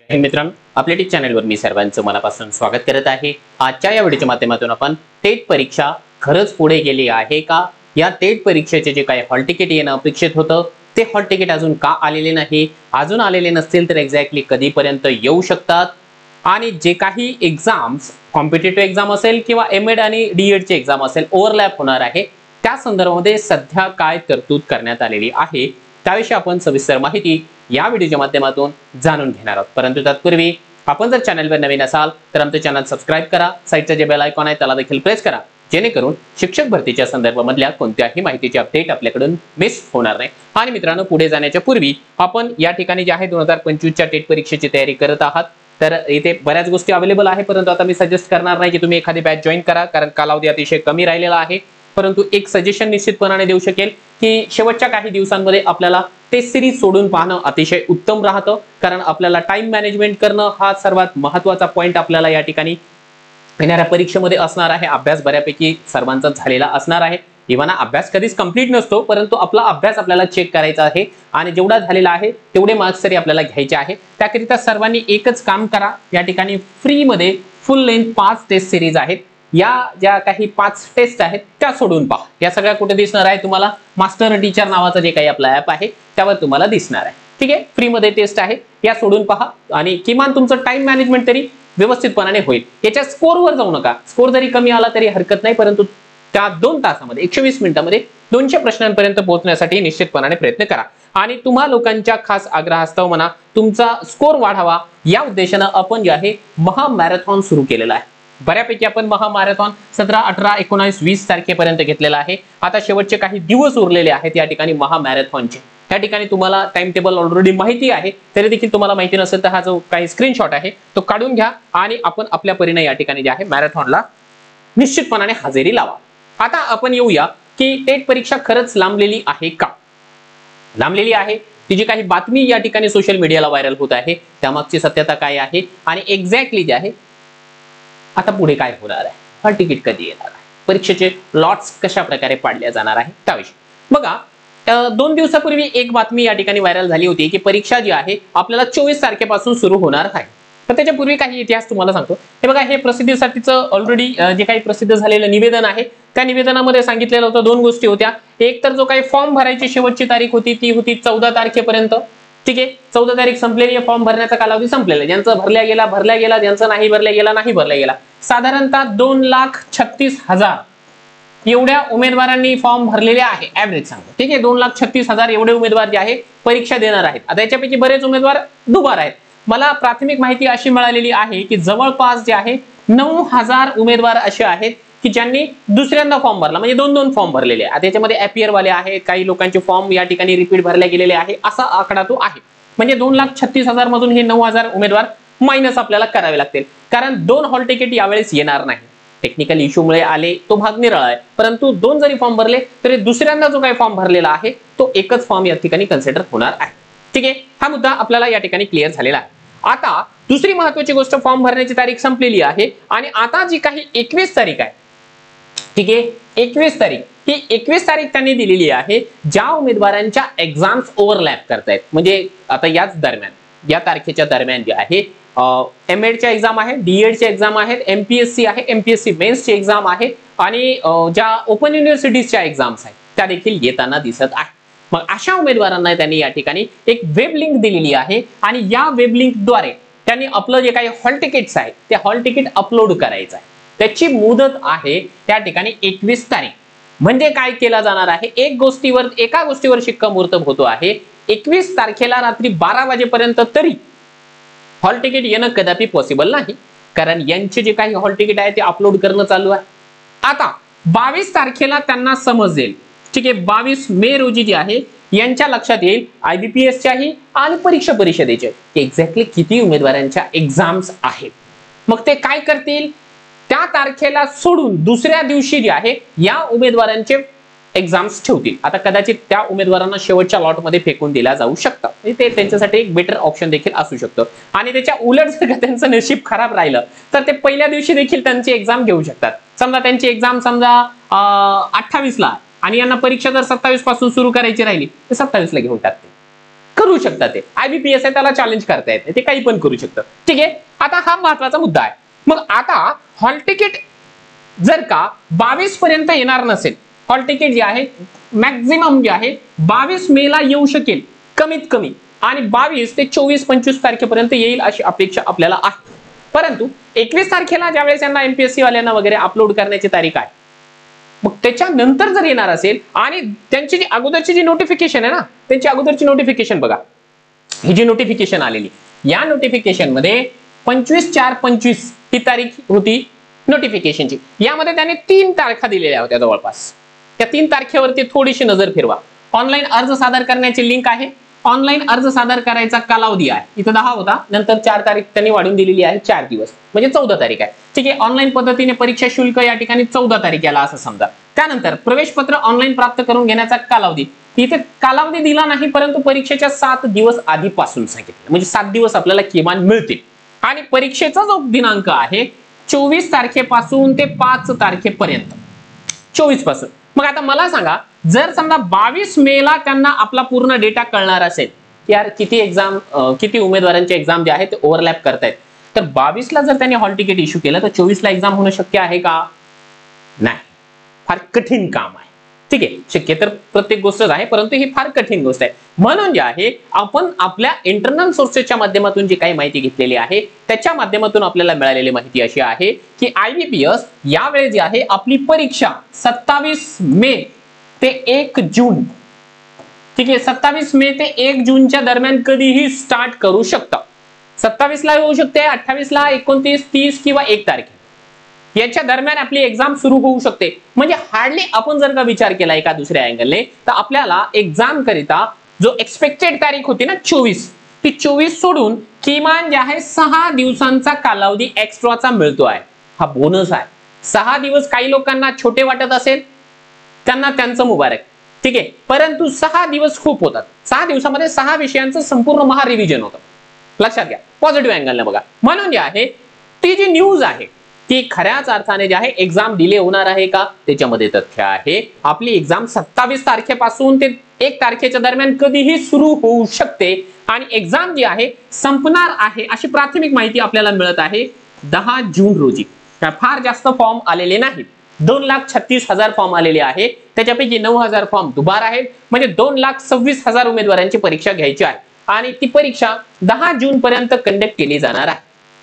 मित्रांनो, आपल्या टीच चॅनलवर मी सर्वांचं मनापासून स्वागत करत आहे। आजच्या या व्हिडिओच्या माध्यमातून आपण टेट परीक्षा खरंच पुढे गेली आहे का, या टेट परीक्षेचे जे काही हॉल तिकीट येणं अपेक्षित होतं ते हॉल तिकीट अजून का आलेले नाही, अजून आलेले नसतील तर एक्झॅक्टली कधीपर्यंत येऊ शकतात, आणि जे काही एग्जाम्स कॉम्पिटिटिव्ह एग्जाम असेल किंवा एमएड आणि डीएड चे एग्जाम असेल ओव्हरलॅप होणार आहे, त्या संदर्भामध्ये सध्या काय तरतूद करण्यात आलेली आहे त्याविषयी आपण सविस्तर माहिती या व्हिडिओच्या माध्यमातून जाणून घेणार आहोत। परंतु तत्पूर्वी आपण जर चॅनलवर नवीन असाल तर आमचे चॅनल सबस्क्राइब करा, साइडचा जे बेल आयकॉन आहे त्याला देखील प्रेस करा, जेणेकरून शिक्षक भरतीच्या संदर्भामधल्या कोणत्याही माहितीची अपडेट आपल्याकडून मिस होणार नाही। आणि मित्रांनो, पुढे जाण्याच्या पूर्वी आपण या ठिकाणी जे आहे 2025 च्या टेट परीक्षेची तयारी करत आहात, तर इथे बऱ्याच गोष्टी अवेलेबल आहे, परंतु आता मी सजेस्ट करणार नाही की तुम्ही एखादी बॅच जॉइन करा, कारण कालावधी अतिशय कमी राहिलेला आहे। परंतु एक सजेशन निश्चितपणाने देऊ शकेल की शेवटच्या काही दिवसांमध्ये आपल्याला टेस्ट सिरीज सोडून पाहणं अतिशय उत्तम राहतं, कारण आपल्याला टाइम मॅनेजमेंट करणं हा सर्वात महत्त्वाचा पॉइंट आपल्याला या ठिकाणी येणाऱ्या परीक्षेमध्ये असणार आहे। अभ्यास बऱ्यापैकी सर्वांचा झालेला असणार आहे, इव्हन अभ्यास कधीच कंप्लीट नसतो, परंतु आपला अभ्यास आपल्याला चेक करायचा आहे आणि जेवढा झालेला आहे तेवढे मार्क्स तरी आपल्याला घ्यायचे आहे। त्याकरिता सर्वांनी एकच काम करा, या ठिकाणी फ्री मध्ये फुल लेंथ 5 टेस्ट सिरीज आहेत, या ज्या काही 5 टेस्ट आहेत त्या सोडून पहा। या सगळ्या कुठे दिसणार आहे तुम्हाला, मास्टर टीचर नावाचा जे काही आपला ऍप आहे त्यावर तुम्हाला दिसणार आहे। ठीक आहे, फ्री मध्ये टेस्ट आहे, या सोडून पहा आणि किमान तुमचं टाइम मॅनेजमेंट तरी व्यवस्थितपणे होईल। याच्या स्कोरवर जाऊ नका, स्कोर जरी कमी आला तरी हरकत नाही, परंतु त्या 2 तासामध्ये 120 मिनिटांमध्ये 200 प्रश्नांपर्यंत पोहोचण्यासाठी निश्चितपणाने प्रयत्न करा। आणि तुम्हा लोकांच्या खास आग्रहास्तव म्हणा, तुमचा स्कोर वाढावा या उद्देशाने आपण जे आहे महा मॅरेथॉन सुरू केलेला आहे। बऱ्यापैकी आपण महा मॅरेथॉन 17, 18, 19, 20 तारखेपर्यंत घेतलेला आहे। आता शेवटचे काही दिवस उरलेले आहेत या ठिकाणी महा मॅरेथॉनचे। त्या ठिकाणी तुम्हाला टाइम टेबल ऑलरेडी माहिती आहे, तरी देखील तुम्हाला माहिती नसेल तर हा जो काही स्क्रीनशॉट आहे तो काढून घ्या आणि आपण आपल्या परीने या ठिकाणी जे आहे मॅरेथॉनला निश्चितपणाने हजेरी लावा। आता आपण येऊया की टेट परीक्षा खरंच लांबलेली आहे का। लांबलेली आहे, ती जी काही बातमी या ठिकाणी सोशल मीडियाला व्हायरल होत आहे त्यामागची सत्यता काय आहे आणि एक्झॅक्टली जे आहे आता पुढे काय होणार आहे, हॉल तिकीट कधी येणार आहे, परीक्षेचे लॉट्स कशा प्रकारे पाडल्या जाणार आहे त्याविषयी बघा। 2 दिवसापूर्वी एक बातमी या ठिकाणी व्हायरल झाली होती की परीक्षा जी आहे आपल्याला 24 तारखेपासून सुरू होणार आहे। पण त्याच्यापूर्वी काही इतिहास तुम्हाला सांगतो। हे बघा, हे प्रसिद्धीसाठीचं ऑलरेडी जे काही प्रसिद्ध झालेलं निवेदन आहे त्या निवेदनामध्ये सांगितलेलं होतं 2 गोष्टी होत्या। एक तर जो काही फॉर्म भरायची शेवटची तारीख होती ती होती 14 तारखेपर्यंत। ठीक आहे, 14 तारीख संपलेली आहे, फॉर्म भरण्याचा कालावधी संपलेला आहे, ज्यांचं भरल्या गेला, ज्यांचं नाही भरल्या गेला। साधारणतः 2,36,000 एवढ्या उमेदवारांनी फॉर्म भरलेले आहे, ऍव्हरेज सांगतो। ठीक आहे, 2,36,000 एवढे उमेदवार जे आहे परीक्षा देणार आहेत। आता याच्यापैकी बरेच उमेदवार दुबार आहेत। मला प्राथमिक माहिती अशी मिळालेली आहे की जवळपास जे आहे 9,000 उमेदवार असे आहेत की ज्यांनी दुसऱ्यांदा फॉर्म भरला, म्हणजे 2 फॉर्म भरलेले आहेत। त्याच्यामध्ये अपियर वाले आहेत, काही लोकांचे फॉर्म या ठिकाणी रिपीट भरले गेलेले आहे, असा आकडा तो आहे। म्हणजे 2,36,000 मधून हे 9,000 उमेदवार मायनस आपल्याला करावे लागतील, कारण 2 हॉल तिकीट यावेळेस येणार नाही। टेक्निकल इश्यूमुळे आले तो भाग निराळा आहे, परंतु 2 जरी फॉर्म भरले तरी दुसऱ्यांदा जो काही फॉर्म भरलेला आहे तो एकच फॉर्म या ठिकाणी कन्सिडर होणार आहे। ठीक आहे, हा मुद्दा आपल्याला या ठिकाणी क्लिअर झालेला आहे। आता दुसरी महत्त्वाची गोष्ट, फॉर्म भरण्याची तारीख संपलेली आहे आणि आता जी काही 21 तारीख आहे, ठीक आहे, 21 तारीख, ही 21 तारीख त्यांनी दिलेली आहे ज्या उमेदवारांच्या एक्झाम्स ओव्हरलॅप करतायत। म्हणजे आता याच दरम्यान, या तारखेच्या दरम्यान जे आहे एमएडच्या एक्झाम आहे, डीएडच्या एक्झाम आहेत, एमपीएससी आहे, एमपीएससी मेन्सची एक्झाम आहे आणि ज्या ओपन युनिव्हर्सिटीजच्या एक्झाम्स आहेत त्या देखील येताना दिसत आहे। मग अशा उमेदवारांना त्यांनी या ठिकाणी एक वेब लिंक दिलेली आहे आणि या वेब लिंकद्वारे त्यांनी आपलं जे काही हॉल तिकीट्स आहे ते हॉल तिकीट अपलोड करायचं आहे। त्याची मुदत आहे त्या ठिकाणी 21 तारीख। म्हणजे काय केला जाणार आहे, एका गोष्टीवर शिक्कामोर्तब होतो आहे, 21 तारखेला रात्री 12 वाजेपर्यंत तरी हॉल तिकीट येणं कदापि पॉसिबल नाही, कारण यांचे जे काही हॉल तिकीट आहे ते अपलोड करणं चालू आहे। आता 22 तारखेला त्यांना समजेल, ठीक आहे, 22 मे रोजी जे आहे यांच्या लक्षात येईल IBPSच्याही आणि परीक्षा परिषदेचे एक्झॅक्टली किती उमेदवारांच्या एक्झाम्स आहेत। मग ते काय करतील, त्या तारखेला सोडून दुसऱ्या दिवशी जे आहे या उमेदवारांचे एक्झाम्स ठेवतील। आता कदाचित त्या उमेदवारांना शेवटच्या लॉट मध्ये फेकून दिला जाऊ शकतं, ते त्यांच्यासाठी एक बेटर ऑप्शन देखील असू शकतं। आणि त्याच्या उलट जर का त्यांचं नशीब खराब राहिलं तर ते पहिल्या दिवशी देखील त्यांची एक्झाम घेऊ शकतात। समजा त्यांची एक्झाम 28 ला आणि यांना परीक्षा जर 27 पासून सुरू करायची राहिली तर 27 ला घेऊन टाकतील। करू शकतात. ते IBPS आहे, त्याला चॅलेंज करता येते, ते काही पण करू शकतं. ठीक आहे, आता हा महत्वाचा मुद्दा आहे. मग आता हॉल तिकीट जर का 22 पर्यंत येणार नसेल, हॉल तिकीट जे आहे मॅक्झिमम जे आहे 22 मे ला येऊ शकेल कमीत कमी, आणि 22 ते 24-25 तारखेपर्यंत येईल अशी अपेक्षा आपल्याला आहे. परंतु 21 तारखेला ज्यावेळेस यांना MPSC वाल्यांना वगैरे अपलोड करण्याची तारीख आहे, मग त्याच्यानंतर जर येणार असेल आणि त्यांची जी अगोदरची जी नोटिफिकेशन आहे ना, त्यांची अगोदरची नोटिफिकेशन बघा, ही जी नोटिफिकेशन आलेली, या नोटिफिकेशन मध्ये 25/4/25 ही तारीख होती नोटिफिकेशनची. यामध्ये त्यांनी 3 तारखा दिलेल्या होत्या जवळपास. त्या 3 तारखेवरती थोडीशी नजर फिरवा. ऑनलाईन अर्ज सादर करण्याची लिंक आहे, ऑनलाईन अर्ज सादर करायचा कालावधी आहे, इथं 10 होता, नंतर 4 तारीख त्यांनी वाढून दिलेली आहे, 4 दिवस म्हणजे 14 तारीख आहे. ठीक आहे, ऑनलाईन पद्धतीने परीक्षा शुल्क या ठिकाणी 14 तारीख याला असं समजा. त्यानंतर प्रवेश पत्र ऑनलाईन प्राप्त करून घेण्याचा कालावधी, इथे कालावधी दिला नाही, परंतु परीक्षेच्या 7 दिवस आधीपासून सांगितलं, म्हणजे 7 दिवस आपल्याला किमान मिळतील. आणि परीक्षेचा जो दिनांक आहे 24 तारखेपासून ते 5 तारखेपर्यंत, 24 पासून. मग आता मला सांगा, जर समजा 22 मे ला त्यांना आपला पूर्ण डेटा कळणार असेल की यार किती उमेदवारांचे एक्झाम जे आहे ते ओव्हरलॅप करतायत, तर 22 ला जर त्यांनी हॉल तिकीट इश्यू केलं तर 24 ला एक्झाम होणं शक्य आहे का? नाही, फार कठीण काम आहे. ठीक आहे, शक्य तर प्रत्येक गोष्टच आहे, परंतु ही फार कठीण गोष्ट आहे. म्हणून जे आहे आपण आपल्या इंटरनल सोर्सेसच्या माध्यमातून जी काही माहिती घेतलेली आहे त्याच्या माध्यमातून आपल्याला मिळालेली माहिती अशी आहे की IBPS यावेळी जी आहे आपली परीक्षा 27 मे ते 1 जून, ठीक आहे, 27 मे ते 1 जूनच्या दरम्यान कधीही स्टार्ट करू शकतं. 27 ला होऊ शकते, 28 ला, 29, 30 किंवा 1 तारखे याच्या दरम्यान आपली एक्झाम सुरू होऊ शकते. म्हणजे हार्डली आपण जर का विचार केला एका दुसऱ्या अँगलने, तर आपल्याला एक्झाम करिता जो एक्सपेक्टेड तारीख होती ना 24, ती 24 सोडून किमान जे आहे 6 दिवसांचा कालावधी एक्स्ट्राचा मिळतो आहे. हा बोनस आहे. 6 दिवस काही लोकांना छोटे वाटत असेल, त्यांना त्यांचं मुबारक, ठीक आहे, परंतु 6 दिवस खूप होतात. 6 दिवसामध्ये 6 विषयांचं संपूर्ण महारिव्हिजन होतं. लक्षात घ्या, पॉझिटिव्ह अँगलने बघा. म्हणून जे आहे ती जी न्यूज आहे ती खऱ्याच अर्थाने जे आहे एक्झाम डिले होणार आहे का, त्याच्यामध्ये तथ्य आहे आपली एक्झाम 27 तारखेपासून ते 1 तारखेच्या दरम्यान कधीही सुरू होऊ शकते. आणि एक्झाम जी आहे संपणार आहे अशी प्राथमिक माहिती आपल्याला मिळत आहे 10 जून रोजी. फार जास्त फॉर्म आलेले नाहीत, 2,36,000 फॉर्म आलेले आहे, त्याच्यापैकी 9,000 फॉर्म दुबार आहेत, म्हणजे 2,26,000 उमेदवारांची परीक्षा घ्यायची आहे. आणि ती परीक्षा 10 जून पर्यंत कंडक्ट केली जाणार आहे.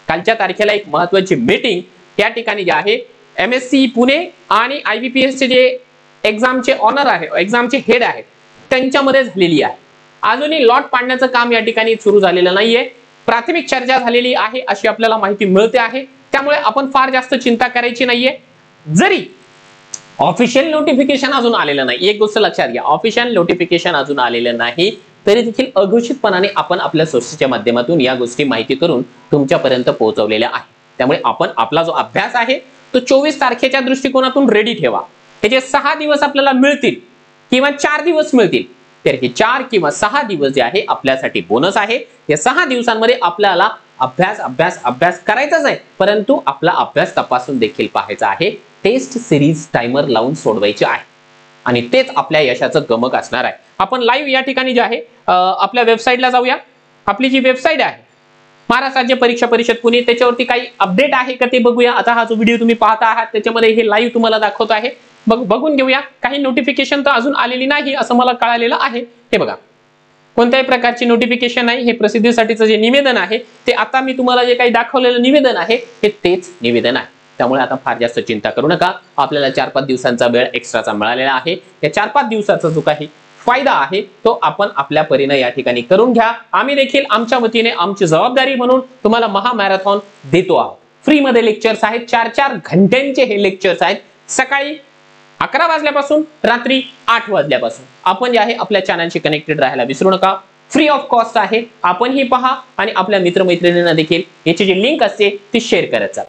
कालच्या तारखेला एक महत्वाची मीटिंग या ठिकाणी जे आहे MSC पुणे आणि IBPS चे जे एक्झामचे ऑनर आहे, एक्झामचे हेड आहेत, त्यांच्यामध्ये झालेली आहे. अजूनही लॉट पाडण्याचं काम या ठिकाणी सुरू झालेलं नाहीये. प्राथमिक चर्चा झालेली आहे अशी आपल्याला माहिती मिळते आहे. त्यामुळे आपण फार जास्त चिंता करायची नाहीये. जरी ऑफिशियल नोटिफिकेशन अजून आलेलं नाही, एक गोष्ट लक्षात घ्या, ऑफिशियल नोटिफिकेशन अजून आलेलं नाही, तरी देखील अघोषितपणाने आपण आपल्या सोर्सेसच्या माध्यमातून या गोष्टी माहिती करून तुमच्यापर्यंत पोहोचवलेल्या आहे. त्यामुळे आपण आपला जो अभ्यास आहे तो 24 तारखेच्या दृष्टिकोनातून रेडी ठेवा. हे जे 6 दिवस आपल्याला मिळतील किंवा 4 दिवस मिळतील, तर हे 4 किंवा 6 दिवस जे आहे आपल्यासाठी बोनस आहे. या 6 दिवसांमध्ये आपल्याला अभ्यास करायचाच आहे, परंतु आपला अभ्यास तपासून देखील पाहायचा आहे. टेस्ट सिरीज टाइमर लावून सोडवायची आहे आणि तेच आपल्या यशाचं गमक असणार आहे. आपण लाईव्ह या ठिकाणी जे आहे आपल्या वेबसाईटला जाऊया. आपली जी वेबसाईट आहे महाराष्ट्र राज्य परीक्षा परिषद पुणे, त्याच्यावरती काही अपडेट आहे का ते बघूया. आता हा जो व्हिडिओ तुम्ही पाहता आहात त्याच्यामध्ये हे लाईव्ह तुम्हाला दाखवत आहे, बघून घेऊया. काही नोटिफिकेशन तर अजून आलेली नाही असं मला कळालेलं आहे. हे बघा, कोणत्याही प्रकारची नोटिफिकेशन नाही. हे प्रसिद्धीसाठीचं जे निवेदन आहे ते आता मी तुम्हाला जे काही दाखवलेलं निवेदन आहे हे तेच निवेदन आहे. त्यामुळे आता फार जास्त चिंता करू नका. आपल्याला 4-5 दिवसांचा वेळ एक्स्ट्राचा मिळालेला आहे. या 4-5 दिवसाचा जो काही फायदा आहे तो आपण आपल्या परीने या ठिकाणी करून घ्या. आम्ही देखील आमच्या वतीने आमची जबाबदारी म्हणून तुम्हाला महामॅरेथॉन देतो आहोत. फ्री मध्ये लेक्चर्स आहेत, 4-4 घंट्यांचे हे लेक्चर्स आहेत. सकाळी 11 वाजल्यापासून रात्री 8 वाजल्यापासून आपण जे आहे आपल्या चॅनलशी कनेक्टेड राहायला विसरू नका. फ्री ऑफ कॉस्ट आहे. आपणही पहा आणि आपल्या मित्रमैत्रिणींना देखील याची जी लिंक असते ती शेअर करत जा.